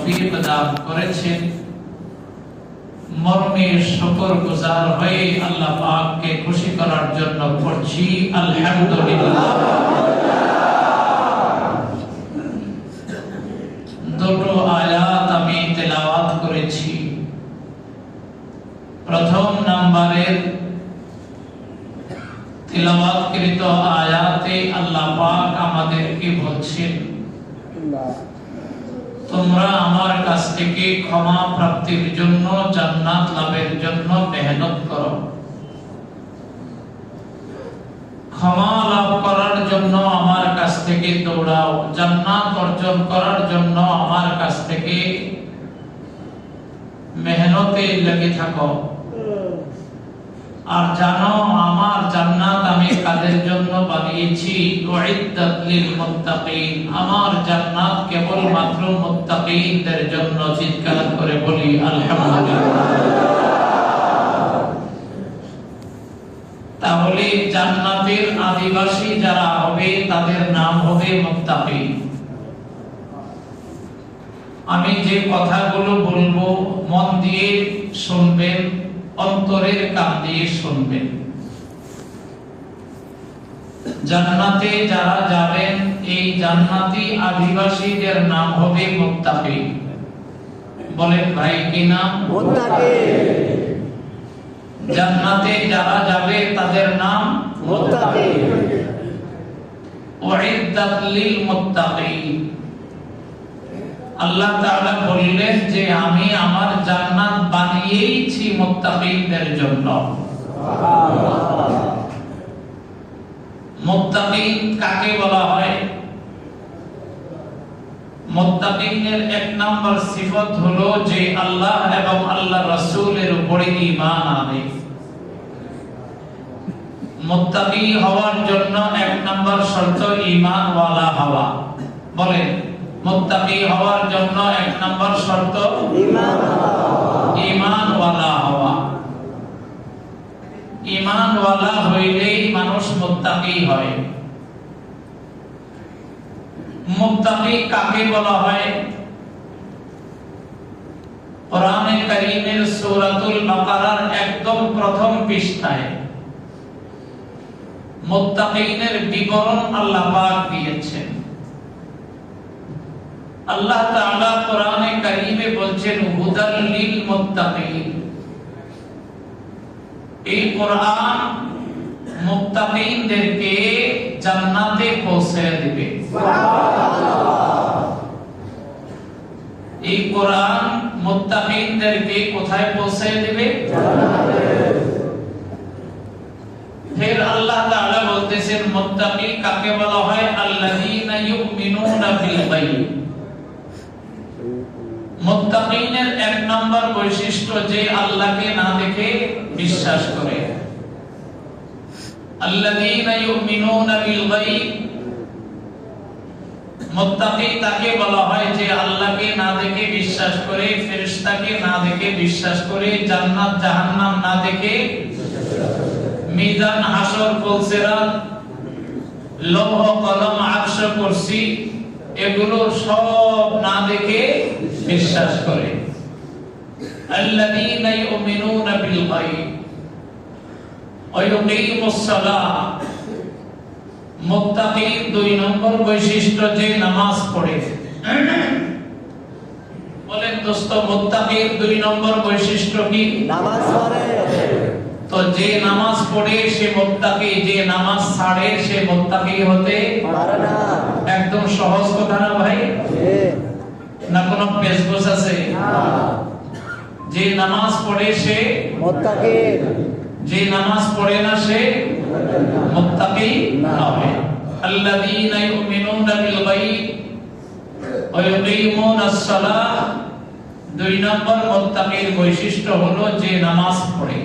তৌফিক দান করেছেন। মর্মে শুকরগুজার হয়ে আল্লাহ পাককে খুশি করার জন্য পড়ছি আলহামদুলিল্লাহ। দুটো আয়াত আমি তেলাওয়াত করেছি। প্রথম নাম্বারের তিলাওয়াতকৃত আয়াতে আল্লাহ পাক আমাদেরকে বলছেন, তোমরা আমার কাছ থেকে ক্ষমা প্রাপ্তির জন্য, জান্নাত লাভের জন্য মেহনত করো। ক্ষমা লাভ করার জন্য আমার কাছ থেকে দৌড়াও, জান্নাত অর্জন করার জন্য আমার কাছ থেকে মেহনতে লেগে থাকো। আর জানো আমার জান্নাত আমি কাদের জন্য বানিয়েছি? উইদ্দাত লিল মুত্তাকিন। আমার জান্নাত কেবলমাত্র মুত্তাকিনদের জন্য। চিৎকার করে বলি আলহামদুলিল্লাহ। তাহলে জান্নাতের আদিবাসী যারা হবে তাদের নাম হবে মুত্তাকিন। আমি যে কথাগুলো বলবো মন দিয়ে শুনবেন, অন্তরের কান দিয়ে শুনবেন। জান্নাতে যারা যাবেন এই জান্নাতি আদিবাসীদের নাম হবে মুত্তাকিন। বলেন ভাই কি নাম? মুত্তাকিন। জান্নাতে যারা যাবে তাদের নাম মুত্তাকিন। উইদ্দাত লিল মুত্তাকিন। আল্লাহ তাআলা বললেন যে আমি আমার জান্নাত বানিয়েছি মুত্তাকিনদের জন্য। মুত্তাকিন কাকে বলা হয়? মুত্তাকিনের এক নাম্বার সিফত হলো যে আল্লাহ এবং আল্লাহর রাসূলের উপরে ঈমান আনে। মুত্তাকি হওয়ার জন্য এক নাম্বার শর্ত ঈমান ওয়ালা হওয়া। বলেন মুত্তাকি হওয়ার জন্য এক নাম্বার শর্ত ঈমান ওয়ালা হওয়া। ঈমান ওয়ালা হইলেই মানুষ মুত্তাকি হয়। মুত্তাকি কাকে বলা হয়? কোরআনে কারীমের সূরাতুল বাকারার একদম প্রথম পৃষ্ঠায় মুত্তাকিনের বিবরণ আল্লাহ পাক দিয়েছেন। আল্লাহ তাআলা কোরআনে কারীমে বলছেন হুদাল লিল মুত্তাকিন। এই কোরআন মুত্তাকিনদেরকে জান্নাতে পৌঁছে দিবে। সুবহানাল্লাহ। এই কোরআন মুত্তাকিনদেরকে কোথায় পৌঁছে দিবে? জান্নাতে। फिर আল্লাহ তাআলা বলতেছেন মুত্তাকি কাকে বলা হয়? আল্লাযীনা ইউমিনুনা বিল গায়ব। মুত্তাকিনের এক নাম্বার বৈশিষ্ট্য যে আল্লাহকে না দেখে বিশ্বাস করে। আল্লাযীনা ইউমিনুনা বিল গায়ব। মুত্তাকি তাকে বলা হয় যে আল্লাহকে না দেখে বিশ্বাস করে, ফেরেশতাকে না দেখে বিশ্বাস করে, জান্নাত জাহান্নাম না দেখে, মিজান হাসর ফুলসিরাত লৌহ কলম আরশ কুরসি এগুলো সব না দেখে বিশ্বাস করে। আল্লাযীনা ইউমিনুনা বিল গায়ব ওয়া ইউকিমুস সালাহ। মুত্তাকির দুই নম্বর বৈশিষ্ট্য যে নামাজ পড়ে। বলেন দোস্ত মুত্তাকির দুই নম্বর বৈশিষ্ট্য কি? নামাজ পড়ে। তো যে নামাজ পড়ে সে মুত্তাকি, যে নামাজ ছাড়ে সে মুত্তাকি হতে পারে না। একদম সহজ কথা না ভাই? না কোনো পেশগোছ আছে? যে নামাজ পড়ে সে মুত্তাকি, যে নামাজ পড়ে না সে মুত্তাকি নয়। আল্লাযীনা ইউমিনুনা বিল গায়ব ওয়া ইউকিমুনাস সালাহ। দুই নম্বর মুত্তাকির বৈশিষ্ট্য হলো যে নামাজ পড়ে।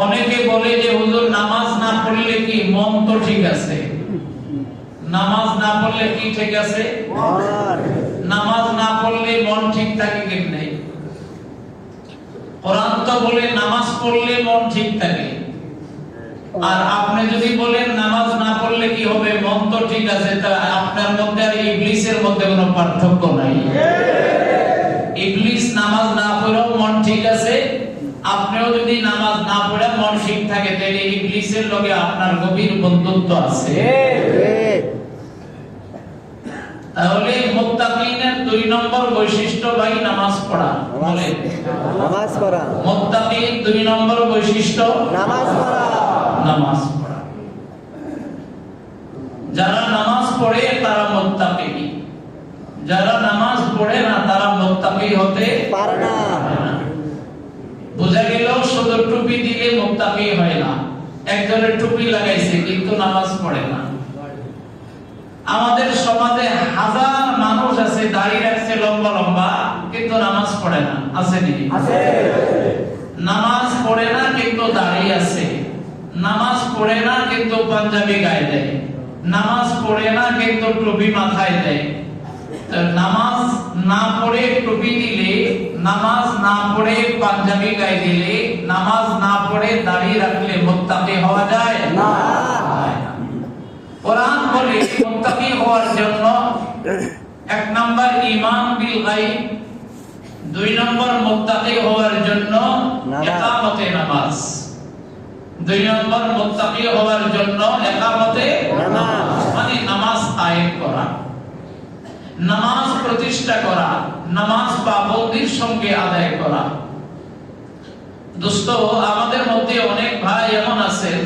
অনেকে বলে যে হুজুর নামাজ না পড়লে কি? মন তো ঠিক আছে। নামাজ না পড়লে কি ঠিক আছে? নামাজ না পড়লে মন ঠিক থাকে কেমনে? কোরআন তো বলে নামাজ পড়লে মন ঠিক থাকে। আর আপনি যদি বলেন নামাজ না পড়লে কি হবে, মন তো ঠিক আছে, তা আপনার মধ্যে আর ইবলিসের মধ্যে কোনো পার্থক্য নাই। ইবলিস নামাজ না পড়েও মন ঠিক আছে, আপনিও যদি নামাজ না পড়ে মন ঠিক থাকে, তাহলে ইবলিসের লগে আপনার গভীর বন্ধুত্ব আছে। তাহলে মুত্তাকিনের 2 নম্বর বৈশিষ্ট্য ভাই নামাজ পড়া। বলেন নামাজ পড়া। মুত্তাকির 2 নম্বর বৈশিষ্ট্য নামাজ পড়া। নামাজ পড়া। যারা নামাজ পড়ে তারা মুত্তাকি, যারা নামাজ পড়ে না তারা মুত্তাকি হতে পারে না। বোঝা গেল শুধু টুপি দিলে মুত্তাকি হয় না। একজনের টুপি লাগাইছে কিন্তু নামাজ পড়ে না। আমাদের সমাজে হাজার মানুষ আছে দাড়ি রাখছে লম্বা লম্বা কিন্তু নামাজ পড়ে না, আছে নাকি? আছে। নামাজ পড়ে না কিন্তু দাড়ি আছে, নামাজ পড়ে না কিন্তু পাঞ্জাবি গায়ে দেয়, নামাজ পড়ে না কিন্তু টুপি মাথায় দেয়। তো নামাজ না পড়ে টুপি দিলে, নামাজ না পড়ে পাঞ্জাবি গায়ে দিলে, নামাজ না পড়ে দাড়ি রাখলে মুত্তাকি হওয়া যায় না। কোরআন বলে মুত্তাকি হওয়ার জন্য 1 নম্বর ঈমান বিল গায়ব, 2 নম্বর মুত্তাকি হওয়ার জন্য ইকামতে নামাজ। 2 নম্বর মুত্তাকি হওয়ার জন্য ইকামতে নামাজ, মানে নামাজ কায়েম করা, নামাজ প্রতিষ্ঠা করা, নামাজ পাবন্দির সঙ্গে আদায় করা। দোস্ত, আমাদের মধ্যে অনেক ভাই এমন আছেন,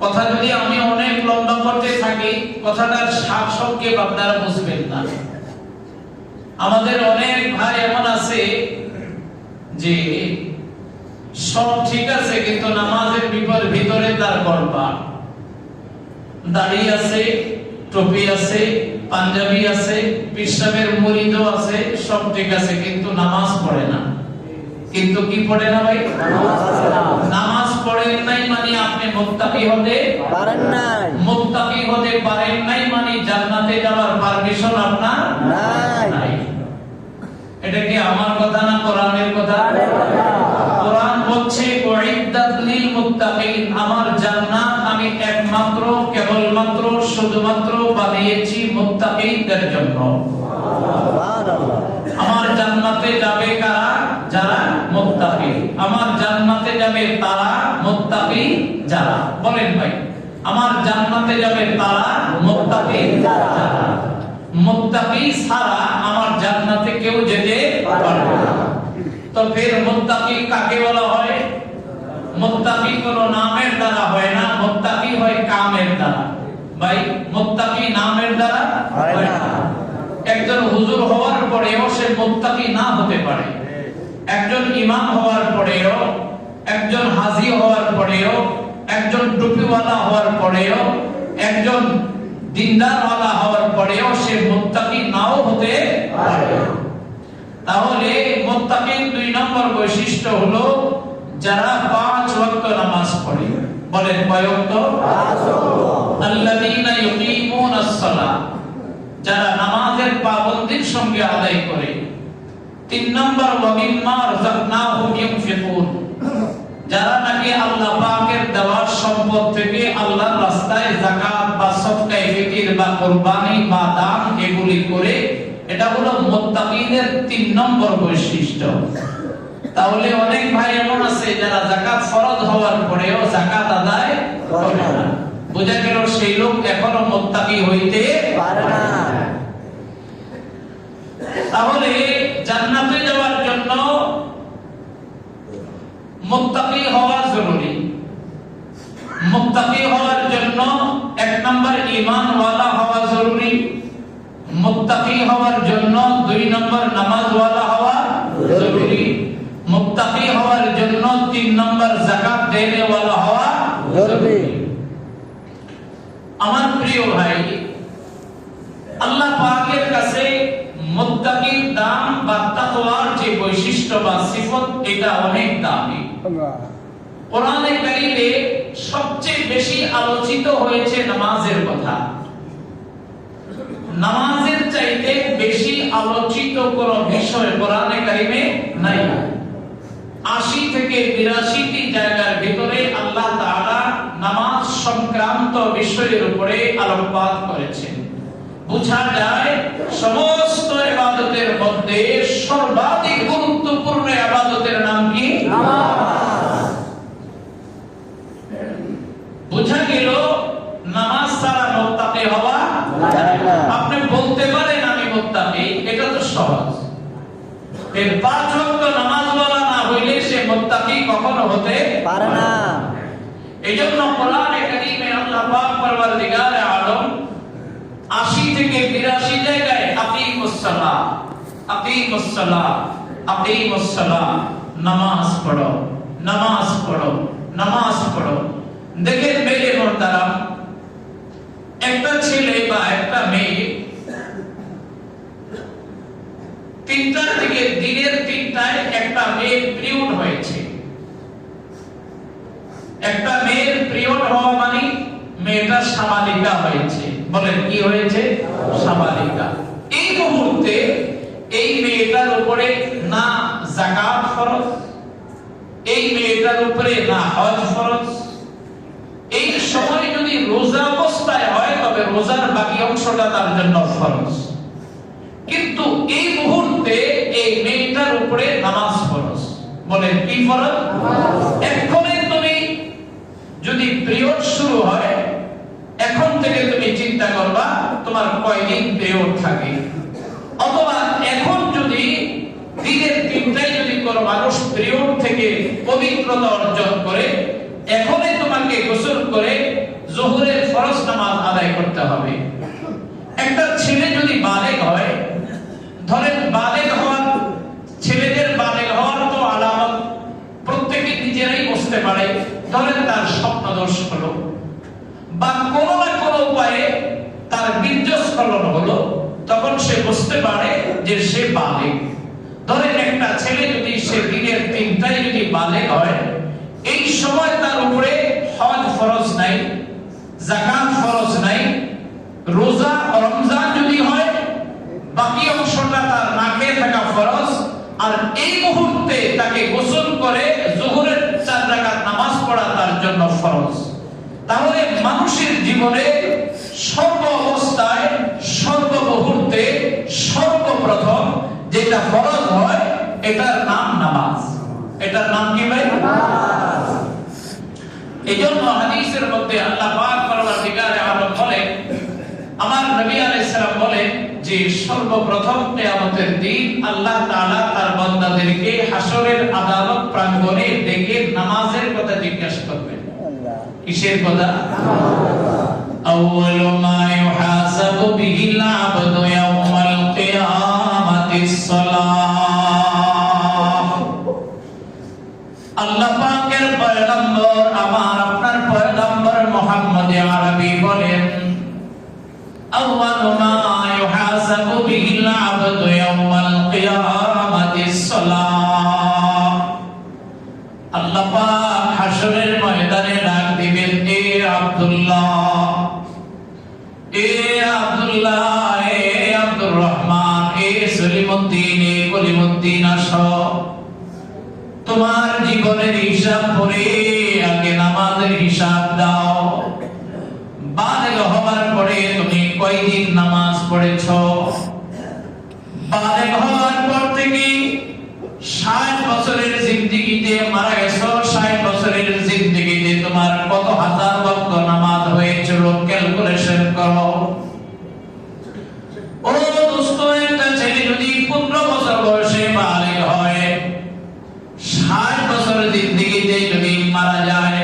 কথা যদি আমি অনেক লম্বা করতে থাকি কথাটার সার সংক্ষেপ আপনারা বুঝবেন না। আমাদের অনেক ভাই এমন আছে যে সব ঠিক আছে কিন্তু নামাজের ভিতরে তার গড়বা, দাড়ি আছে, টুপি আছে, পাঞ্জাবি আছে, পিশাবের মুরিদও আছে, সব ঠিক আছে কিন্তু নামাজ পড়ে না। কিন্তু কি পড়ে না ভাই? নামাজ পড়েন নাই মানে আপনি মুত্তাকি হতে পারেন নাই। মুত্তাকি হতে পারেন নাই মানে জান্নাতে যাওয়ার পারমিশন আপনার নাই। এটা কি আমার কথা না কোরআনের কথা? কোরআন বলছে উইদ্দাত লিল মুত্তাকিন, আমার জান্নাত আমি একমাত্র কেবলমাত্র শুধুমাত্র বানিয়েছি মুত্তাকিদের জন্য। সুবহানাল্লাহ। আমার জান্নাতে যাবে কারা? যারা মুত্তাকি। আমার জান্নাতে যাবে তারা মুত্তাকি যারা। বলেন ভাই, আমার জান্নাতে যাবে তারা মুত্তাকি যারা। মুত্তাকি ছাড়া আমার জান্নাতে কেউ যেতে পারবে না। তো ফের মুত্তাকি কাকে বলা হয়? মুত্তাকি কোনো নামের দ্বারা হয় না, মুত্তাকি হয় কামের দ্বারা। ভাই, মুত্তাকি নামের দ্বারা হয় না। একজন হুজুর হওয়ার পরেও সে মুত্তাকি না হতে পারে, একজন ইমাম হওয়ার পরেও, একজন হাজী হওয়ার পরেও, একজন টুপিওয়ালা হওয়ার পরেও, একজন দিনদারওয়ালা হওয়ার পরেও সে মুত্তাকি নাও হতে পারে। তাহলে মুত্তাকির 2 নম্বর বৈশিষ্ট্য হলো যারা 5 ওয়াক্ত নামাজ পড়ে। বলেন কয় ওয়াক্ত? 5 ওয়াক্ত। আল্লাযীনা ইউকিমুনাস সালাহ, যারা নামাজের পাবন্দির সঙ্গে আদায় করে। 3 নম্বর ওয়া মিম্মা রাযাকনাহুম ইউনফিকুন, যারা নাকি আল্লাহ পাকের দেওয়া সম্পদ থেকে আল্লাহর রাস্তায় যাকাত বা সদকা ফিতর বা কুরবানি বা দান এগুলি করে। এটা হলো মুত্তাকিদের 3 নম্বর বৈশিষ্ট্য। তাহলে অনেক ভাই এমন আছে যারা যাকাত ফরজ হওয়ার পরেও যাকাত আদায় করে না। বোঝা গেল সেই লোক এখনো মুত্তাকি হইতে পারে না। তাহলে জান্নাতে যাওয়ার জন্য মুত্তাকি হওয়া জরুরি। মুত্তাকি হওয়ার জন্য 1 নম্বর ঈমানওয়ালা হওয়া জরুরি। মুত্তাকি হওয়ার জন্য 2 নম্বর নামাজওয়ালা হওয়া জরুরি। মুত্তাকি হওয়ার জন্য 3 নম্বর যাকাত দেনেওয়ালা হওয়া জরুরি। আমার প্রিয় ভাই, আল্লাহ পাকের কাছে মুত্তাকির দাম বা তাকওয়ার যে বৈশিষ্ট্য বা সিফত, এটা অনেক দামি। কোরআনে কারীমে সবচেয়ে বেশি আলোচিত হয়েছে নামাজের কথা। নামাজের চাইতে বেশি আলোচিত কোন বিষয় কোরআনে কারীমে নাই। 80 থেকে 82টি জায়গার ভিতরে আল্লাহ বিষয়ের উপরে আলোকপাত করেছেন। বোঝা যায় সমস্ত ইবাদতের মধ্যে সর্বাধিক গুরুত্বপূর্ণ ইবাদতের নাম কি? নামাজ। বোঝা গেল নামাজ ছাড়া মুত্তাকি হওয়া যায় না। আপনি বলতে পারেন আমি মুত্তাকি, এটা তো সহজ। এর 5 ওয়াক্ত নামাজ পড়া না হইলে সে মুত্তাকি কখনো হতে পারে না। এইজন্য কোরআনে কারীমে আল্লাহ পাক পরওয়ারদিগারে আলম 80 থেকে 82 জায়গায় আকিমুস সালাহ, আকিমুস সালাহ, আকিমুস সালাহ, নামাজ পড়ো, নামাজ পড়ো, নামাজ পড়ো। দেখেন মেয়ে মোহতারাম, একটা ছেলে বা একটা মেয়ে 3টার দিকে, দিনের 3টায় একটা মেয়ের পিরিয়ড হয়েছে। একটা মেয়ের পিরিয়ড হওয়া মানে মেয়েটা সাবালিকা হয়েছে। বলেন কি হয়েছে? সাবালিকা। এই মুহূর্তে এই মেয়েটার উপরে না যাকাত ফরজ, এই মেয়েটার উপরে না হজ ফরজ। এই সময় যদি রোজা অবস্থায় হয় তবে রোজার বাকি অংশটা তার জন্য ফরজ। কিন্তু এই মুহূর্তে এই মেয়েটার উপরে নামাজ ফরজ। বলেন কি ফরজ? এখনই তুমি যদি পিরিয়ড শুরু হয়, এখন থেকে তুমি চিন্তা করবা তোমার কয়দিন পিরিয়ড থাকে। অথবা এখন যদি দিনের 3টায় যদি কোনো মানুষ পিরিয়ড থেকে পবিত্রতা অর্জন করে, এখনই তোমাকে গোসল করে যোহরের ফরজ নামাজ আদায় করতে হবে। একটা ছেলে যদি বালেগ হয়, ধরেন বালেগ হওয়ার, ছেলেদের বালেগ হওয়ার তো আলামত প্রত্যেকে নিজেরাই বুঝতে পারে। ধরেন তার স্বপ্নদোষ হলো বা কোনো না কোনো উপায়ে তার বীর্যস্খলন হলো, তখন সে বুঝতে পারে যে সে বালেগ। ধরেন একটা ছেলে যদি সে দিনের 3টায় যদি বালেগ হয়, এই সময় তার উপরে হজ ফরজ নাই, যাকাত ফরজ নাই, রোজা রমজান যদি হয় বাকি অংশটা তার না খেয়ে থাকা ফরজ। আর এই মুহূর্তে তাকে গোসল করে যোহরের 4 রাকাত নামাজ পড়া তার জন্য ফরজ। তাহলে মানুষের জীবনে সর্ব অবস্থায়, সর্ব মুহূর্তে, সর্বপ্রথম যেটা ফরজ হয় এটার নাম নামাজ। এটার নাম কি ভাই? নামাজ। এইজন্য হাদিসের মধ্যে আল্লাহ পাক পরওয়ারদিগারে আলম বলেন, আমার নবী আলাইহিস সালাম বলেন যে সর্বপ্রথম কিয়ামতের দিন আল্লাহ তাআলা তার বান্দাদেরকে হাসরের আদালত প্রাঙ্গণে ডেকে নামাজের কথা জিজ্ঞাসা করবেন। কিসের কথা? আউয়ালু মা ইউহাসাবু বিহিল আবদু ইয়াওমাল কিয়ামাতিস সালাহ। আল্লাহ পাকের পয়গম্বর, আমার আপনার পয়গম্বর মুহাম্মদ আরবি বলেন, আউয়ালু মা ইউহাসাবু বিহিল আবদু ইয়াওমাল কিয়ামাতিস সালাহ। আল্লাহ পাক হাসরের ময়দানে ডাক দিবেন, এ আব্দুল্লাহ, এ আব্দুল্লাহ, এ আব্দুর রহমান, এ সলিমউদ্দিন, এ কলিমউদ্দিন, আসো তোমার জীবনের হিসাব করে আগে নামাজের হিসাব দাও। বালেগ হওয়ার পরে তুমি কয়দিন নামাজ পড়েছো? বালেগ হওয়ার পর থেকে 60 বছরের জিন্দেগিতে মারা গেছো, 60 বছরের জিন্দেগিতে তোমার কত হাজার ওয়াক্ত নামাজ হয়েছিল ক্যালকুলেশন করো। ও দোস্ত, একটা ছেলে যদি 15 বছর বয়সে বালেগ হয়, 60 বছরের জিন্দেগিতে যদি মারা যায়,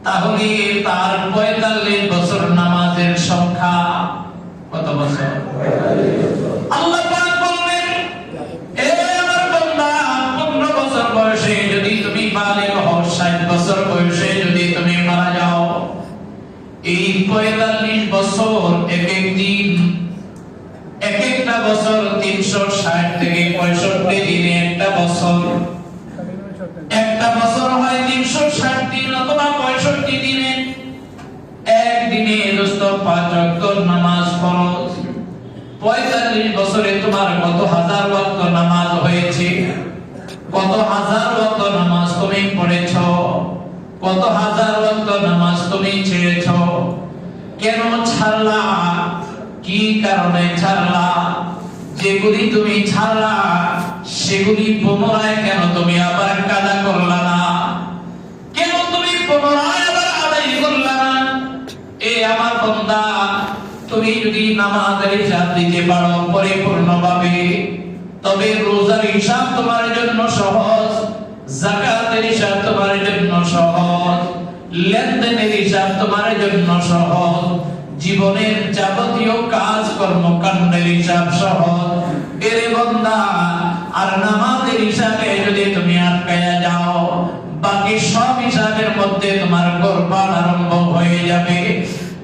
তাহলে তার 45 বছর নামাজের সংখ্যা কত বছর? আল্লাহ পাক বলবেন, এ আমার বান্দা, 15 বছর বয়সে যদি তুমি বালেগ হও, 60 বছর বয়সে যদি তুমি মারা যাও, এই 45 বছর এক এক দিন, এক একটা বছর 360 থেকে 65 দিনে একটা বছর, একটা বছর হয় 360 দিন অথবা 65 দিনে। একদিনে দোস্ত 5 ওয়াক্ত নামাজ ফরজ। 45 বছরে তোমার কত হাজার ওয়াক্ত নামাজ হয়েছে? কত হাজার ওয়াক্ত নামাজ তুমি পড়েছো? কত হাজার ওয়াক্ত নামাজ তুমি ছেড়েছো, কেন ছাড়লা, কি কারণে ছাড়লা? যেগুলি তুমি ছাড়লা সেগুলি পুনরায় কেন তুমি আবার কাজা করলা না? কেন তুমি পুনরায় আবার আদায় করলা না? এ আমার বান্দা, তুমি যদি নামাজের হিসাব দিতে পারো পরিপূর্ণভাবে, তবে রোজার হিসাব তোমার জন্য সহজ, যাকাতের হিসাব তোমার জন্য সহজ, লেনদেনের হিসাব তোমার জন্য সহজ, জীবনের যাবতীয় কাজ কর্মকাণ্ডের হিসাব সহজ। এরে বান্দা, আর নামাজের হিসাবে যদি তুমি আটকায়া যাও, বাকি সব হিসাবের মধ্যে তোমার গড়বড় আরম্ভ হয়ে যাবে।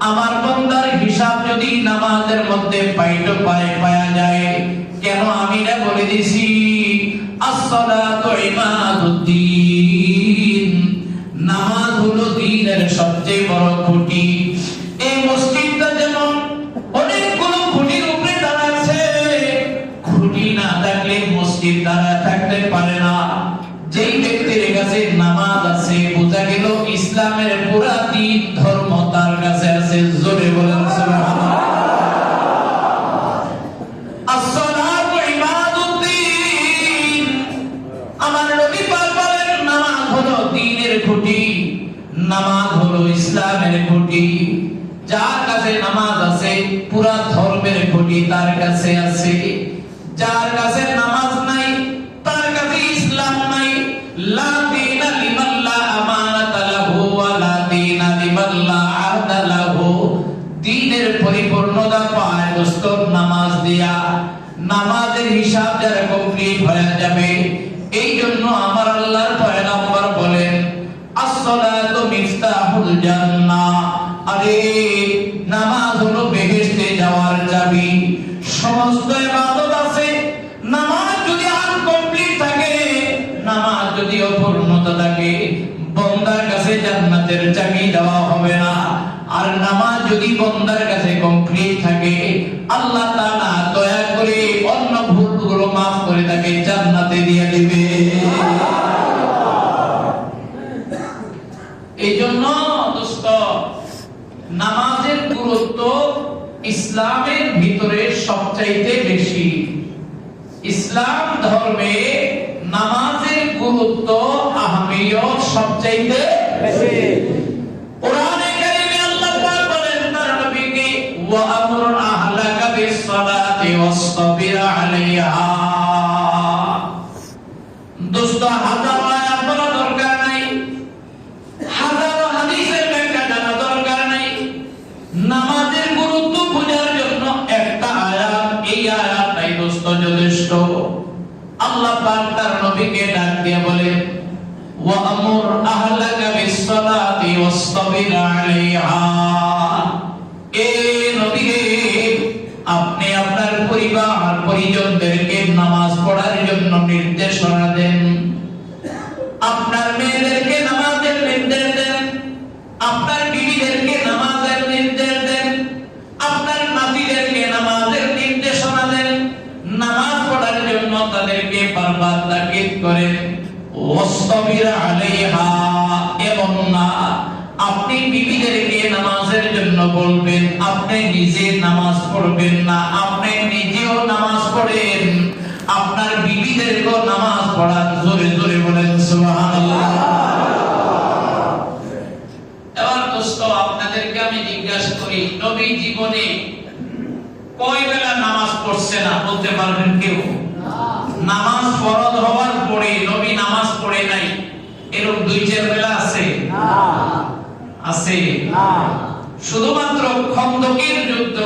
আমার বান্দার হিসাব যদি নামাজের মধ্যে পায়া যায়, কেন আমি না বলে দিছি as-salatu imaduddin, নামাজ হলো দ্বীনের সবচেয়ে বড় খুঁটি। এই মসজিদটা যেমন অনেকগুলো খুঁটির উপরে দাঁড়াচ্ছে, খুঁটি না থাকলে মসজিদ দাঁড়া থাকতে পারে না। যেই ব্যক্তির কাছে নামাজ আছে, বোঝা গেল ইসলামের পুরা দ্বীন ধর্ম তার কাছে আছে। জোরে বলেন সুবহানাল্লাহ। as-salatu imaduddin, আমার নবী পাক বলেন নামাজ হলো দ্বীনের খুঁটি, নামাজ হলো ইসলামের খুঁটি। যার কাছে নামাজ আছে, পুরা ধর্মের খুঁটি তার কাছে আছে। যার কাছে নামাজ নাই, তার কাছে ইসলাম নাই। লা দীনা লিমান লা আমানাতা লাহু ওয়া লা দীনা লিমান লা আহদা লাহু। দ্বীনের পরিপূর্ণতা পায় দোস্ত নামাজ দিয়া। নামাজের হিসাব যার কমপ্লিট হয়ে যাবে, এই জন্য আমার আল্লাহর পয়গম্বর বলেন as-salatu মিফতাহুল জান্নাহ, আরে নামাজ হলো বেহেশতে যাওয়ার চাবি। সমস্ত ইবাদত আছে, নামাজ যদি আনকমপ্লিট থাকে, নামাজ যদি অপূর্ণতা থাকে, বান্দার কাছে জান্নাতের চাবি দেওয়া হবে না। আর নামাজ যদি বান্দার কাছে কমপ্লিট থাকে, আল্লাহ তাআলা দয়া করে অন্য ভুলগুলো maaf করে তাকে জান্নাতে দিয়ে দিবে। এইজন্য দোস্ত, নামাজের গুরুত্ব ইসলামের ভিতরে সবচাইতে বেশি। ইসলাম ধর্মে নামাজের গুরুত্ব আহমিয়ত সবচাইতে বেশি। কোরআনে কারীমে আল্লাহ পাক বলেন তার নবীকে, ওয়া আমর আহলাকা বিস-সালাতি ওয়াসতাবির আলাইহা। দোস্ত, হাজার আয়াত বলা দরকার নাই, হাজারো হাদিসের ব্যাখ্যা জানা দরকার নাই। নামাজের গুরুত্ব বোঝার জন্য একটা আয়াত, এই আয়াতটাই দোস্ত যথেষ্ট। আল্লাহ পাক তার নবীকে ডাক দিয়ে বলেন, ওয়া আমর আহলাকা বিস-সালাতি ওয়াসতাবির আলাইহা। এ নবী, আপনি আপনার পরিবার পরিজনদেরকে নামাজ পড়ার জন্য নির্দেশনা দেন। আপনার মেয়েদেরকে নামাজের নির্দেশ দেন, আপনার বিবিদেরকে নামাজের নির্দেশ দেন, আপনার নাতিদেরকে নামাজের নির্দেশনা দেন। নামাজ পড়ার জন্য তাদেরকে বারবার তাকিদ করেন। ওয়াসতাবির আলাইহা, এবং না আপনি বিবিদেরকে নামাজের জন্য বলবেন, আপনি নিজে নামাজ পড়বেন না, আপনি নিজেও নামাজ পড়েন, আপনার বিবিদেরকেও নামাজ পড়ান। জোরে জোরে বলেন সুবহানাল্লাহ। এবার দোস্ত, আপনাদেরকে আমি জিজ্ঞাসা করি, নবী জীবনে কয় বেলা নামাজ পড়ছে না বলতে পারবেন কেউ? নামাজ ফরজ হওয়ার পরে নবী নামাজ পড়ে নাই এরকম 2-4 বেলা আছে? আছে। শুধুমাত্র খন্দকের যুদ্ধ,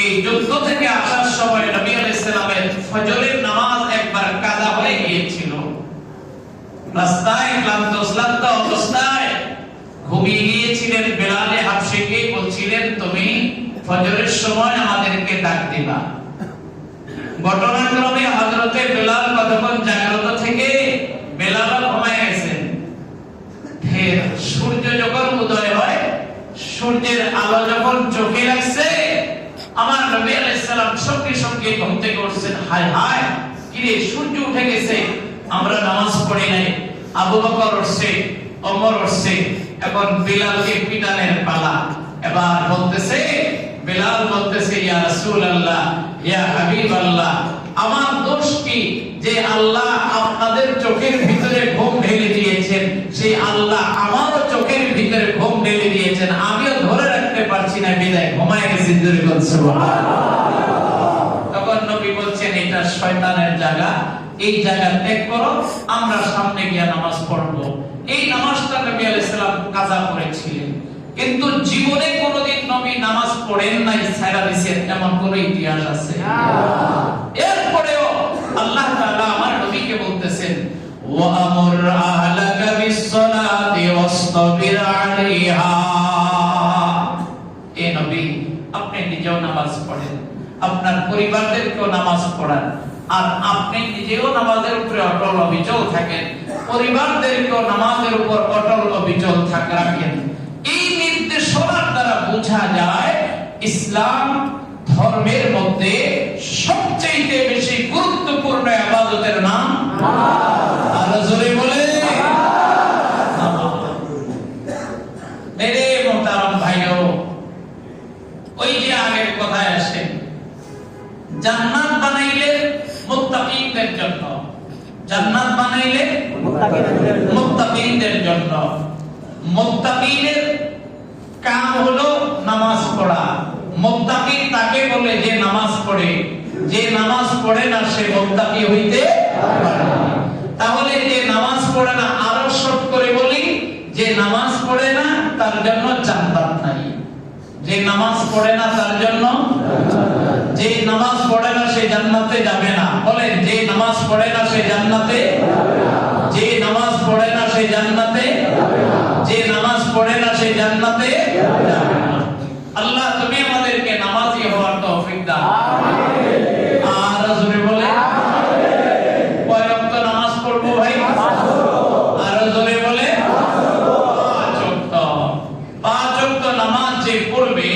এই যুদ্ধ থেকে আসার সময় নবী আলাইহিস সালামের ফজরের নামাজ একবার কাজা হয়ে গিয়েছিল। রাস্তায় ক্লান্ত অবস্থায় ঘুমিয়ে গিয়েছিলেন। বেলাল হাবশীকে বলছিলেন, তুমি ফজরের সময় আমাদেরকে ডাক দিবা। ঘটনাক্রমে হযরতে বেলাল কতক্ষণ জাগ্রত থেকে বেলাল ঘুমায় গেছেন। ফের সূর্য যখন উদয় হয়, সূর্যের আলো যখন চোখে লাগছে, আমার নবী আলাইহিস সালাম সঙ্গে সঙ্গে ঘুম থেকে উঠছেন। হায় হায়, কি রে, সূর্য উঠে গেছে, আমরা নামাজ পড়ি নাই। আবু বকর উঠছে, ওমর উঠছে, এখন বিলালকে পিটানের পালা। এবার বলতেছে, বিলাল বলতেছে, ইয়া রাসূলুল্লাহ, ইয়া হাবিবাল্লাহ, আমার দোষ কি যে আল্লাহ আপনাদের চোখের ভিতরে ঘুম ঢেলে দিয়েছেন, সেই আল্লাহ আমারও চোখের ভিতরে ঘুম ঢেলে দিয়েছেন, আমিও ধরে রাখতে পারছি না, বিদায় ঘুমায় গেছি। জোরে বল সুবহানাল্লাহ। তখন নবী বলছেন, এটা শয়তানের জায়গা, এই জায়গা ত্যাগ করো, আমরা সামনে গিয়ে নামাজ পড়বো। এই নামাজটা নবী আলাইহিস সালাম কাজা করেছিলেন, কিন্তু জীবনে কোনোদিন নবী নামাজ পড়েন নাই, ছাইরা দিয়েছেন, এমন কোন ইতিহাস আছে? এরপরেও আল্লাহ তাআলা আমার নবীকে বলতেছেন, ওয়া আমুর আহলাকা বিস-সালাতি ওয়াসতাবির আলাইহা। এ নবী, আপনি নিজেও নামাজ পড়েন, আপনার পরিবারদেরকেও নামাজ পড়ান, আর আপনি নিজেও নামাজের উপরে অটল অবিচল থাকেন, পরিবারদেরকেও নামাজের উপর অটল অবিচল রাখেন। এই নির্দেশনার দ্বারা বোঝা যায় ইসলাম ধর্মের মধ্যে সবচেয়ে বেশি গুরুত্বপূর্ণ ইবাদতের নাম নামাজ। আর জোরে বলে নামাজ। মেরে মোহতারাম ভাইও, ওই যে আগের কথায় আসে, জান্নাত বানাইলে মুত্তাকিনদের জন্য, জান্নাত বানাইলে মুত্তাকিনদের জন্য। মুত্তাকিনের কাম হলো নামাজ পড়া। মুত্তাকি তাকে বলে যে নামাজ পড়ে, যে নামাজ পড়ে না সে মুত্তাকি হইতে পারে না। তাহলে যে নামাজ পড়ে না, আরো শর্ট করে বলি, যে নামাজ পড়ে না তার জন্য জান্নাত নাই। যে নামাজ পড়ে না তার জন্য, যে নামাজ পড়ে না সে জান্নাতে যাবে না। বলেন, যে নামাজ পড়ে না সে জান্নাতে যাবে না। যে নামাজ পড়ে না সে জান্নাতে যাবে না। যে নামাজ পড়ে না সে জান্নাতে যাবে না। আল্লাহ তুমি আমাদেরকে নামাজি হওয়ার তৌফিক দাও। আমিন। আর জোরে বলে আমিন। কয় ওয়াক্ত নামাজ পড়বো ভাই? আর জোরে বলে পাঁচ ওয়াক্ত। পাঁচ ওয়াক্ত নামাজ যে পড়বে,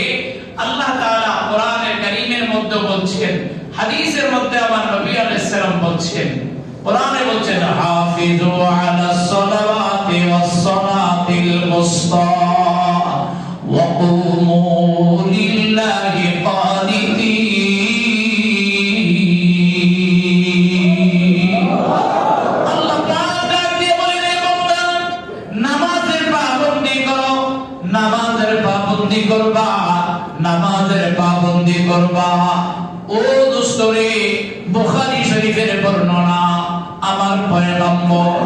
আল্লাহ তাআলা কোরআনের কারীমের মধ্যে বলছেন, হাদিসের মধ্যে আমার নবী আলাইহিস সালাম বলছেন, কোরআনে বলছেন, হাফিজু আলাস সালাওয়াতি ওয়াস সালাতিল মুসতা ওয়া কুমু লিল্লাহি কানিতিন। আল্লাহ তাআলা দিয়ে বলেন, বান্দা নামাজের পাবন্দি করো, নামাজের পাবন্দি করবা, নামাজের পাবন্দি করবা। ও দোস্তরে, বুখারী শরীফের বর্ণনা, আমার পয়গম্বর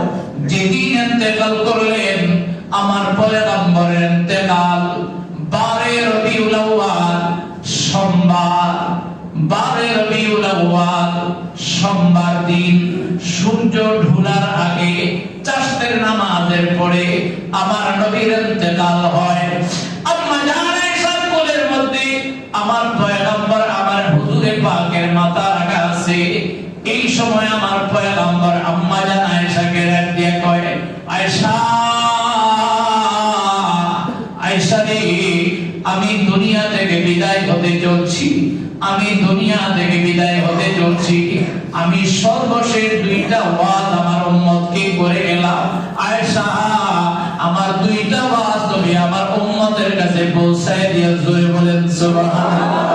যেদিন ইন্তেকাল করলেন, আমার পয়গম্বরের ইন্তেকাল 12 রবিউল আউয়াল সোমবার, 12 রবিউল আউয়াল সোমবার দিন সূর্য ঢোলার আগে চাষের নামাজের পরে আমার নবীর ইন্তেকাল হয়। আম্মা জানের কোলের মধ্যে আমার পয়গম্বর, আমার হুজুরে পাকের মাথা রাখা আছে। এই সময় আমার পয়গম্বর আম্মা জান আয়েশাকে ডাক দিয়ে কয়, আয়েশা, আয়েশা রে, আমি দুনিয়া থেকে বিদায় হতে চলছি, আমি দুনিয়া থেকে বিদায় হতে চলছি। আমি সর্বশেষ দুইটা ওয়াজ আমার উম্মতকে করে গেলাম। আয়েশা, আমার দুইটা ওয়াজ তুমি আমার উম্মতের কাছে পৌঁছায় দিও। জোরে বলেন সুবহানাল্লাহ।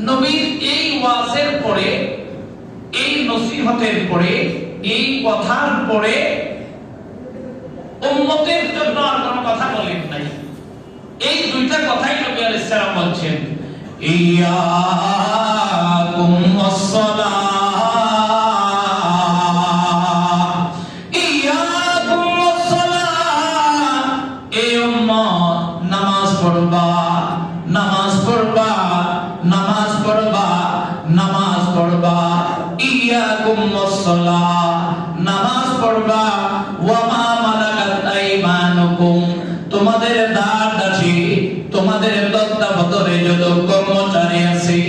নবীর এই ওয়াজের পরে, এই নসিহতের পরে, এই কথার পরে উম্মতের জন্য আর কোনো কথা বলেন নাই। এই দুইটা কথাই নবী আলাইহিস সালাম বলছেন, ইয়াকুম ওয়াস-সালাহ, ইয়াকুম ওয়াস-সালাহ। এ উম্মত, নামাজ পড়বা, নামাজ পড়বা, নামাজ পড়বা, নামাজ পড়বা। ইয়াকুম ওয়াস-সালাহ, নামাজ পড়বা। ওয়া মা মালাকাত আইমানুকুম, তোমাদের দাস-দাসী, তোমাদের তত্ত্বাবধানে যত কর্মচারী আছে,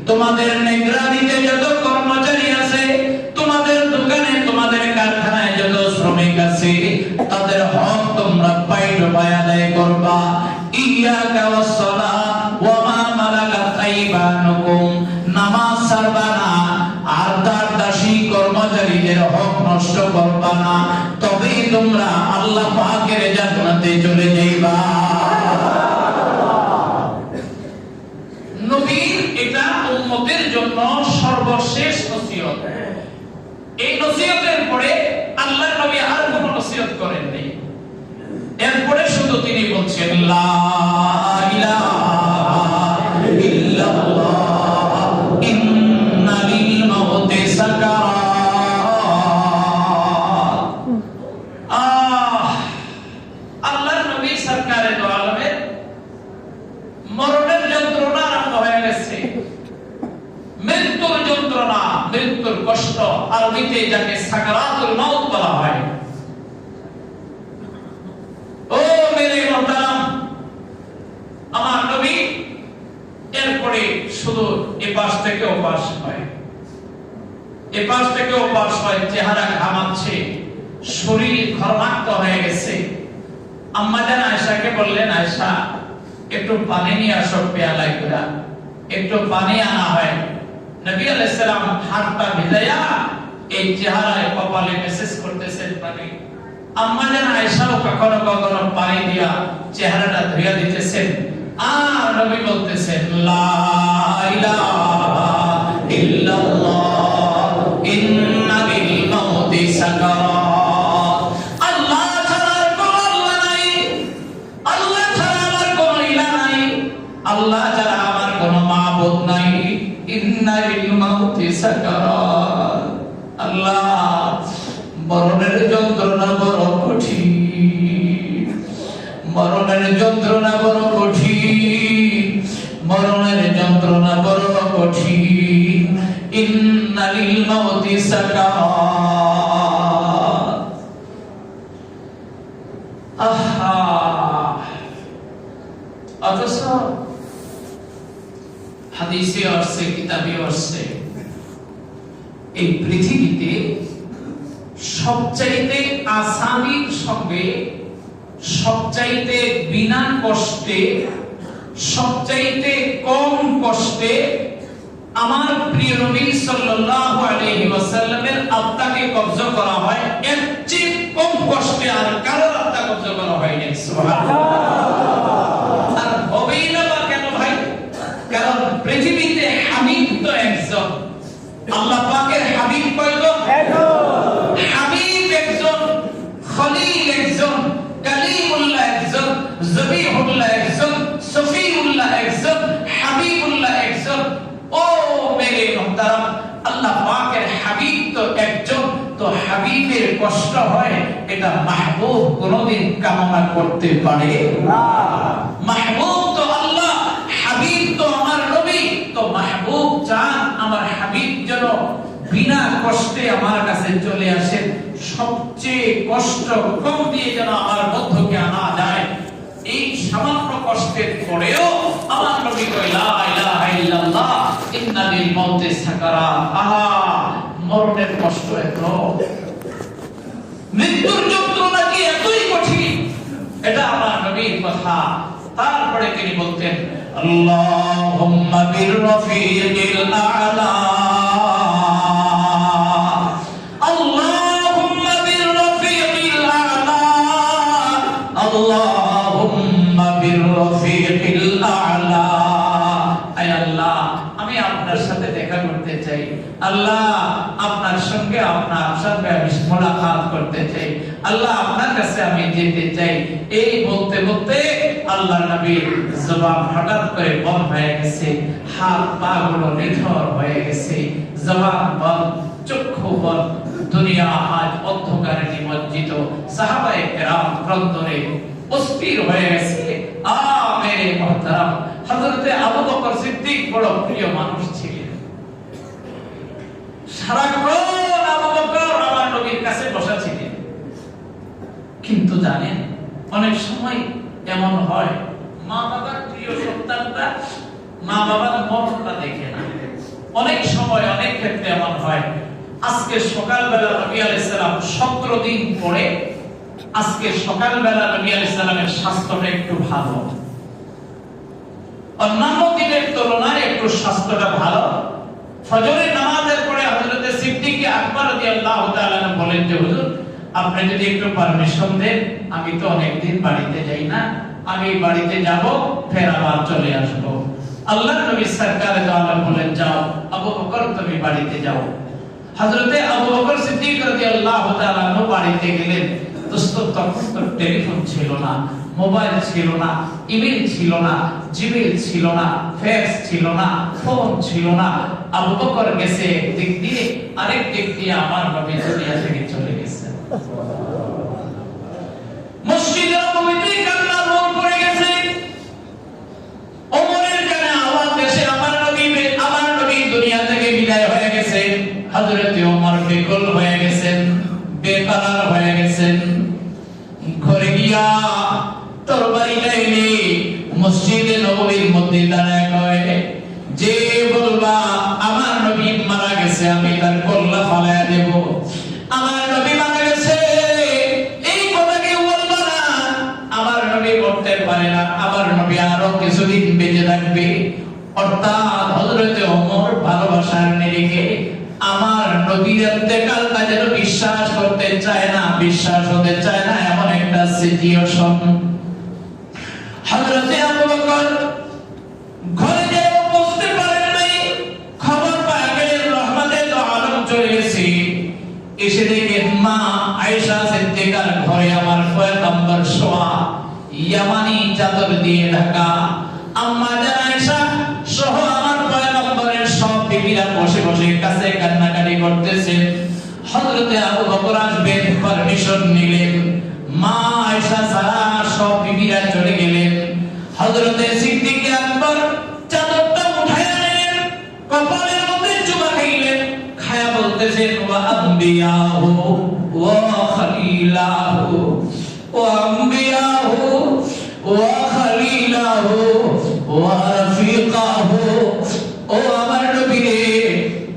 তোমাদের নিগরানিতে যত কর্মচারী আছে, তোমাদের দোকানে, তোমাদের কারখানায় যত শ্রমিক আছে, তাদের হক তোমরা পাই আদায় করবা। ইয়াকা ওয়াস-সালাহ ওয়া মা মালাকাত আইমানুকুম, নামাজ ছাড়বা না, আর দাসী কর্মচারীদের হক নষ্ট করবা না, তবেই তোমরা আল্লাহ পাকের জান্নাতে চলে যাইবা। নবীর এটা উম্মতের জন্য সর্বশেষ নসিহত। এই নসিহতের পরে আল্লাহর নবী আর কোনো নসিহত করেন নাই। এরপরে শুধু তিনি বলছেন লা ইলাহা ইল্লাল্লাহ ইন্না লিল মাউতি সাকারাত। আল্লাহর নবী সরকারে দো আলমের মরণের যন্ত্রণা আরম্ভ হয়ে গেছে, মৃত্যুর যন্ত্রণা, মৃত্যুর কষ্ট, আরবিতে যাকে সাকারাতুল মাউত বলা হয়। ও মেরে মোহতারাম, আমার নবী এরপরে শুধু এপাশ থেকে ওপাশ হয়, এপাশ থেকে ওপাশ হয়, চেহারা ঘামাচ্ছে, শরীর ঘর্মাক্ত হয়ে গেছে। আম্মা জান আয়েশাকে বললেন, আয়েশা একটু পানি নিয়ে আসো পেয়ালায় করে। একটু পানি আনা হয়। নবী আলাইহিস সালাম হাতটা ভিজায়া এই চেহারায় কপালে মেসেজ করতেছেন পানি। আম্মা জান আয়েশাও কখনো কখনো পানি দিয়া চেহারাটা ধুইয়া দিতেছেন। আর নবী বলতেছেন লা ইলাহা ইল্লাল্লাহ ইন্না লিল মাউতি সাকারাত। আল্লাহ ছাড়া আর কোনো আল্লাহ নাই, আল্লাহ ছাড়া আমার কোনো ইলাহ নাই, আল্লাহ ছাড়া আমার কোনো মাবুদ নাই। ইন্না লিল মাউতি সাকারাত। আল্লাহ, মরণের যন্ত্রণা বড় কঠিন, মরণের যন্ত্রণা বড় কঠিন, মরণের যন্ত্রণা বড় কঠিন। ইন্না লিল মাউতি সাকারাত। আহা, অথচ হাদিসে আসছে, কিতাবে আসছে, এই পৃথিবীতে সবচাইতে আসানির সঙ্গে, সবচাইতে বিনা কষ্টে, সবচাইতে কম কষ্টে আমার প্রিয় নবী সাল্লাল্লাহু আলাইহি ওয়াসাল্লামের আত্মাকে কবজা করা হয়। এর চেয়ে কম কষ্টে আর কারো আত্মা কবজা করা হয়নি। সুবহানাল্লাহ। আর হবেই না বা কেন ভাই? কারণ পৃথিবীতে হাবিব তো একজন, আল্লাহ পাকের হাবিব কয়জন? হাবিব একজন, খলিল একজন, কালিমুল্লাহ একজন, জবিহুল্লাহ একজন, সফিউল্লাহ একজন, হাবিবুল্লাহ একজন। ও মেরে মুহতারাম, আল্লাহ পাকের হাবিব তো একজন, তো হাবিবের কষ্ট হয় এটা মাহবুব কোনদিন কামনা করতে পারে না। মাহবুব তো আল্লাহ, হাবিব তো আমার নবী, তো মাহবুব চান আমার হাবিব যেন বিনা কষ্টে আমার কাছে চলে আসেন, সবচেয়ে কষ্ট কম দিয়ে যেন আমার মধ্যকে আনা যায়। এই সামান্য কষ্টের পরেও আমার নবী কয় লা ইলাহা ইল্লাল্লাহ ইন্না লিল মাউতি সাকারাত। আহা, মরণের কষ্ট এত, মৃত্যুর যন্ত্রণা কি এতই কঠিন? এটা আমার নবীর কথা। তারপরে তিনি বলতেন আল্লাহুম্মা বির রফিকিল আ'লা, আল্লাহুম্মা বির রফিকিল আ'লা, আল্লাহুম্মা বির রফিকিল আ'লা। আয় আল্লাহ, আমি আপনার সাথে দেখা করতে চাই। আল্লাহ, আপনার সঙ্গে আপনার সঙ্গে আমি মোলাকাত করতে চাই। আল্লাহ, আপনার কাছে আমি যেতে চাই। এই বলতে বলতে আল্লাহ নবীর জবান হঠাৎ করে বন্ধ হয়ে গেছে, হাত পা গুলো নিথর হয়ে গেছে, জবান বন্ধ, চক্ষু বন্ধ। দুনিয়া আজ অন্ধকারে নিমজ্জিত, সাহাবায়ে কেরাম প্রান্তরে অস্থির হয়ে গেছে। মেরে মুহতারাম, হযরতে আবু বকর সিদ্দিক বড় প্রিয় মানুষ ছিলেন। সারাক্ষণ আবু বকর আমার নবীর কাছে বসা ছিলেন। কিন্তু জানেন, অনেক সময় এমন হয়, মা বাবার প্রিয় সন্তানটা মা বাবার মরণটা দেখে না। অনেক সময় অনেক ক্ষেত্রে এমন হয়। আজকে সকালবেলা নবী আলাইহিস সালাম 17 দিন পরে, আজকে সকালবেলা নবী আলাইহিস সালামের স্বাস্থ্যটা একটু ভালো, অন্যান্য দিনের তুলনায় একটু স্বাস্থ্যটা ভালো। ফজরের নামাজের পরে হযরতে সিদ্দিক আকবর রাদিয়াল্লাহু তাআলা বলেন যে হুজুর আপনি যদি একটু পারমিশন দেন, আমি তো অনেকদিন বাড়িতে যাই না, আমি বাড়িতে যাব ফের আবার চলে আসব। আল্লাহর নবী সরকার দো আলম বলেন যাও আবু বকর তুমি বাড়িতে যাও। হযরতে আবু বকর সিদ্দিক রাদিয়াল্লাহু তাআলা বাড়িতে গেলেন। দোস্ত তখন তো টেলিফোন ছিল না, মোবাইল ছিল না, ইমেল ছিল না, জিমেইল ছিল না, ফ্যাক্স ছিল না, ফোন ছিল না। আবু বকর গেছে একদিক দিয়ে, আরেক দিক দিয়ে আমার নবী দুনিয়া থেকে চলে গেছে। মসজিদে নববীতে কান্নার রোল পড়ে গেছে। ওমরের কানে আওয়াজ এসে আমার নবী দুনিয়া থেকে বিদায় হয়ে গেছে। হযরতে ওমর বেকল হয়ে গেছেন, বেকারার হয়ে গেছেন। ঘরে গিয়া তরবারি লাইলে মসজিদে নববীর মধ্যে দাঁড়ায় কয়, যে বলবা আমার নবী মারা গেছে আমি তার কল্লা ফালায়া দেব। আমার নবী মারা গেছে এই কথা কেউ বলবা না। আমার নবী করতে পারে না, আমার নবী আরো কিছুদিন বেঁচে থাকবে। অর্থাৎ হযরতে ওমর ভালোবাসার নিরিখে আমার নবীর ইন্তেকালটা যেন বিশ্বাস করতে চায় না, বিশ্বাস হতে চায় না, এমন একটা সিচুয়েশন। হযরতে আবু বকর ঘরে যে বসতে পারেন নাই, খবর পায় গেলেন রহমতের আলম চলে গেছে। এসে দেখেন মা আয়েশা সিদ্দিকার ঘরে আমার পয়গম্বর শোয়া, ইয়ামানি চাদর দিয়ে ঢাকা। আম্মা জান আয়েশা সহ আমার পয়গম্বরের সব বিবিরা বসে বসে কাছে কান্নাকাটি করতেছে। হযরতে আবু বকর আসবেন, পারমিশন নিলেন। মা আয়েশা সারা সব বিবিরা চলে গেলেন। হযরতে সিদ্দিক আকবর চাদরটা উঠায় আনলেন, কপালের মধ্যে চুমা খাইলেন, খায়া বলতেছেন ওয়া আম্বিয়াহু ওয়া খলিলাহু ওয়া আম্বিয়াহু ওয়া খলিলাহু ওয়া রাফিকাহু। ও আমার নবী রে,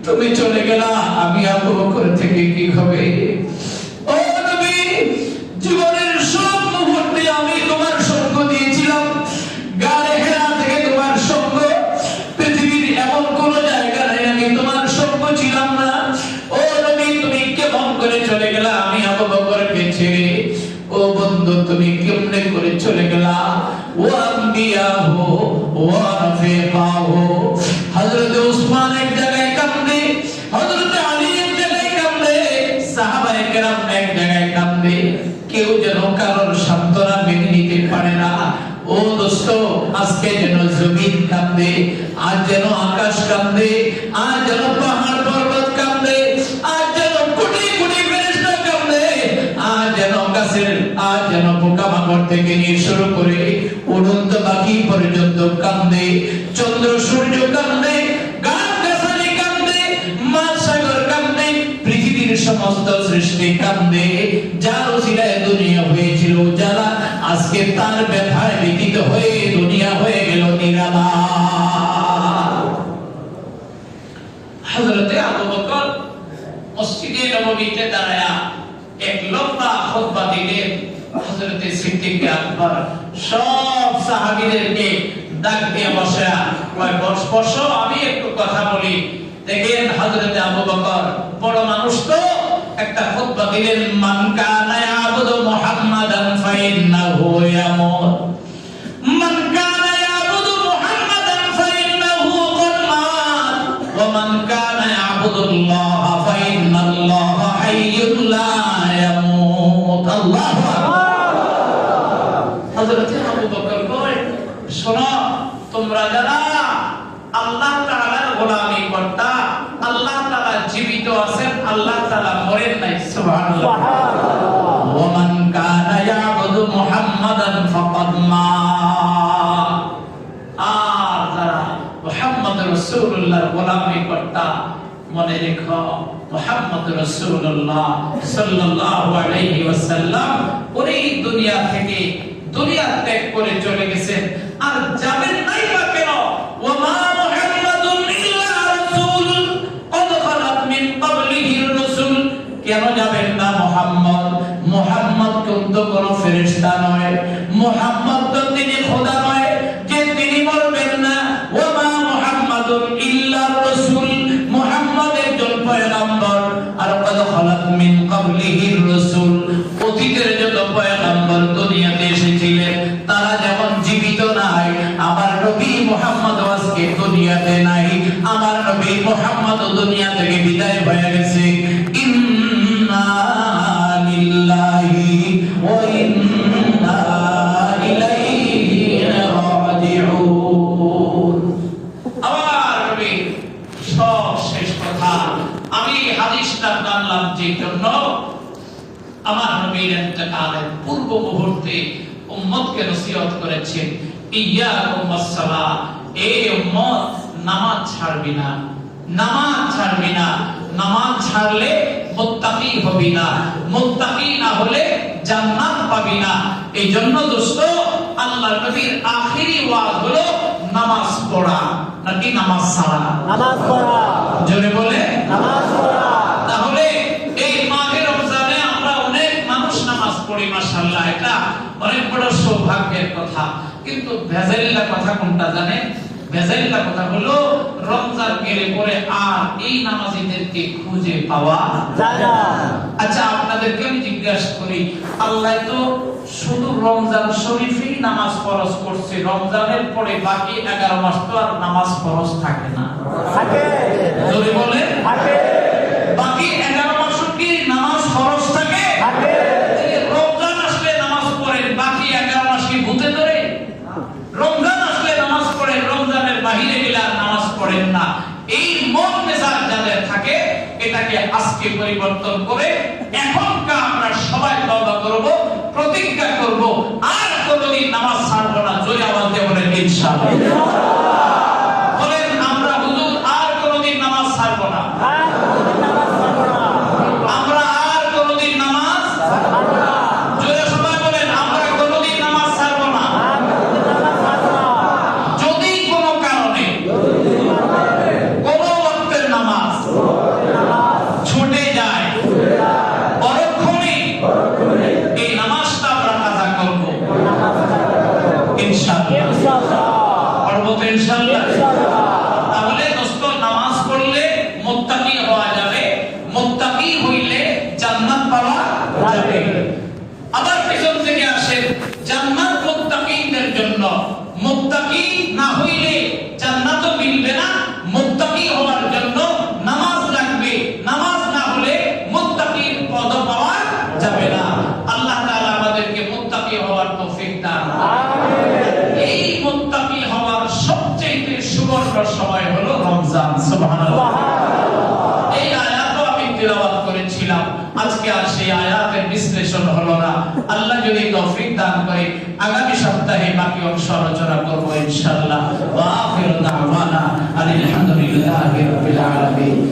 তুমি চলে গেলা, আমি আবু বকর থেকে কি হবে? ও নবী, জীবনের সব মুহূর্তে আমি তোমার সঙ্গ দিয়েছিলাম। গারে হেরা থেকে তোমার সঙ্গ, পৃথিবীর এমন কোন জায়গা নাই আমি তোমার সঙ্গ ছিলাম না। ও নবী, তুমি কেমন করে চলে গেলা আমি আবু বকরকে ছেড়ে? ও বন্ধু, তুমি কেমনে করে চলে গেলা? ও আম্বিয়াহু ওয়া রাফিকাহু। হযরত উসমান এক জায়গায় কাঁদে, হযরত আলী এক জায়গায় কাঁদে, সাহাবায়ে কেরাম এক জায়গায় কাঁদে। কেউ যেন কারোর সান্ত্বনা মেনে নিতে পারে না। ও দোস্ত, আজকে যেন জমিন কাঁদে, আজ যেন আকাশ কাঁদে, আজ যেন পাহাড় পর্বত কাঁদে, আজ যেন কোটি কোটি ফেরেশতা কাঁদে, আজ যেন গাছের, আজ যেন পোকামাকড় থেকে নিয়ে শুরু করে উড়ন্ত পাখি পর্যন্ত কাঁদে, চন্দ্র সূর্য কাঁদে, গাছ গাছালি কাঁদে, মাছ সাগর কাঁদে, পৃথিবীর সমস্ত সৃষ্টি কাঁদে। যার ওসিলায় দুনিয়া হয়েছিল যারা, আজকে তার ব্যথায় ব্যথিত হয়ে দুনিয়া হয়ে গেল নিরালার। হযরতে আবু বকর মসজিদে নববীতে দাঁড়ায়া এক লম্বা খুতবা দিলেন। হযরতে সিদ্দিক আকবর সব সাহাবীদেরকে ডাক দিয়ে বসা, কয় বসো, আমি একটু কথা বলি। দেখেন হযরতে আবু বকর বড় মানুষ তো, একটা খুতবা দিলেন, মান কানা ইয়াবুদু মুহাম্মাদান ফাইন্নাহু ইয়ামুত, মান কানা ইয়াবুদু মুহাম্মাদান ফাইন্নাহু ক্বাদ মাত, ওয়া মান কানা ইয়াবুদুল্লাহ ফাইন্নাল্লাহা হাইয়্যুন লা ইয়ামুত। আল্লাহু আকবার। হযরতে আবু বকর কয়, শোনো, তোমরা যারা আল্লাহ তাআলার গোলামি করতা, আল্লাহ তাআলা জীবিত আছেন, আল্লাহ তাআলা মরেন নাই। সুবহানাল্লাহ। ওয়া মান কানা ইয়াবুদু মুহাম্মাদান ফাকাদ মাত। আর যারা মুহাম্মদ রাসূলুল্লাহর গোলামি করতা, মনে রেখো মুহাম্মদ রাসূলুল্লাহ সাল্লাল্লাহু আলাইহি ওয়াসাল্লাম উনি দুনিয়া থেকে দুনিয়া ত্যাগ করে চলে গেছেন, আর যাবেন নাই বা কেন? ওয়া মা মুহাম্মাদুন ইল্লা রাসূল ক্বাদ খালাত মিন ক্বাবলিহির রাসূল। কেন যাবেন না মুহাম্মদ? মুহাম্মদ কিন্তু কোন ফেরেশতা নয়, মুহাম্মদ তো তিনি খোদা নয় যে তিনি মরবেন না। ওয়া মা মুহাম্মাদুন ইল্লা রাসূল, মুহাম্মদ একজন পয়গম্বর, খালাত মিন ক্বাবলিহির রাসূল, অতীতের যত পয়গম্বর দুনিয়াতে এসেছিলেন তারা যেমন জীবিত নাই, আমার নবী মুহাম্মদ আজকে দুনিয়াতে নাই, আমার নবী মুহাম্মদ দুনিয়া থেকে বিদায় হয়ে গেছে। ইন্না লিল্লাহি ওয়া ইন্না ইলাইহি রাজিউন। আমার নবী সব শেষ কথা। আমি হাদিসটা জানলাম যে জন্য আমার নবীর ইন্তেকালের পূর্ব মুহূর্তে উম্মতকে নসিহত করেছেন, ইয়াকুম ওয়াস-সালাত, এ উম্মত নামাজ ছাড়বি না, নামাজ ছাড়বি না, নামাজ ছাড়লে মুত্তাকি হবি না, মুত্তাকি না হলে জান্নাত পাবি না। এই জন্য দোস্ত আল্লাহর নবীর আখেরি ওয়াজ হলো নামাজ পড়া, নাকি নামাজ ছাড়া? নামাজ পড়া। জোরে বলে নামাজ পড়া। তাহলে এই মাহে রমজানে আমরা অনেক মানুষ নামাজ পড়ি, মাশাআল্লাহ, এটা অনেক বড় সৌভাগ্যের কথা। কিন্তু ভেজাইল্লা কথা কোনটা জানেন? ভেজাইল্লা কথা হলো রমজান গেলে পরে আর এই নামাজীদেরকে খুঁজে পাওয়া যায় না। আচ্ছা, আপনাদেরকে আমি জিজ্ঞাসা করি, আল্লাহ তো শুধু রমজান শরীফেই নামাজ ফরজ করছে, রমজানের পরে বাকি 11 মাস তো আর নামাজ ফরজ থাকে না, থাকে। যদি বলে থাকে। বাকি 11 মাসও কি নামাজ ফরজ থাকে? থাকে। এই রমজান আসলে নামাজ পড়েন, বাকি 11 মাস কি ভূতে ধরে? রমজান আসলে নামাজ পড়েন, রমজানের বাহিরে গেলে আর নামাজ পড়েন না। এই মন মেজাজ যাদের থাকে এটাকে আজকে পরিবর্তন করে এখনকার আমরা সবাই তওবা করব, প্রতিজ্ঞা করব আর কোনোদিন নামাজ ছাড়বো না। জোরে আওয়াজ দিয়ে বলেন ইনশাআল্লাহ। বলেন আমরা হুজুর আর কোনোদিন নামাজ ছাড়বো না, আর কোনোদিন নামাজ পড়ব না। আমরা আর কোনোদিন নামাজ পড়ব না। জোরে সবাই বলেন আমরা কোনোদিন নামাজ ছাড়বো না। আর কোনোদিন নামাজ পড়ব না। যদি কোনো কারণে কোনো ওয়াক্তের নামাজ ছুটে যায়, পরক্ষণে এই নামাজটা আমরা কাজা করব ইনশাআল্লাহ। ইনশাআল্লাহ। পড়ব তো ইনশাআল্লাহ। ইনশাআল্লাহ। তাহলে দোস্ত নামাজ পড়লে মুত্তাকি হওয়া যাবে, মুত্তাকি হইলে জান্নাত পাওয়া যাবে। আবার পেছন থেকে আসেন, জান্নাত মুত্তাকিদের জন্য, মুত্তাকি না হইলে জান্নাতও মিলবে না। মুত্তাকি হওয়ার জন্য নামাজ লাগবে, নামাজ না হলে মুত্তাকির পদ পাওয়া যাবে না। আল্লাহ তাআলা আমাদেরকে মুত্তাকি হওয়ার তৌফিক দান করুন। এই মুত্তাকি হওয়ার সবচেয়ে সুবর্ণ সময় হলো রমজান। সুবহানাল্লাহ। এই আয়াতও আমি তিলাওয়াত করেছিলাম, আজকে আর সেই আয়াতের বিশ্লেষণ হলো না। আল্লাহ যদি তৌফিক দান করে আগামী সপ্তাহে বাকি অংশ আলোচনা করব ইনশাআল্লাহ। ওয়া আখিরু দাওয়ানা আলহামদুলিল্লাহি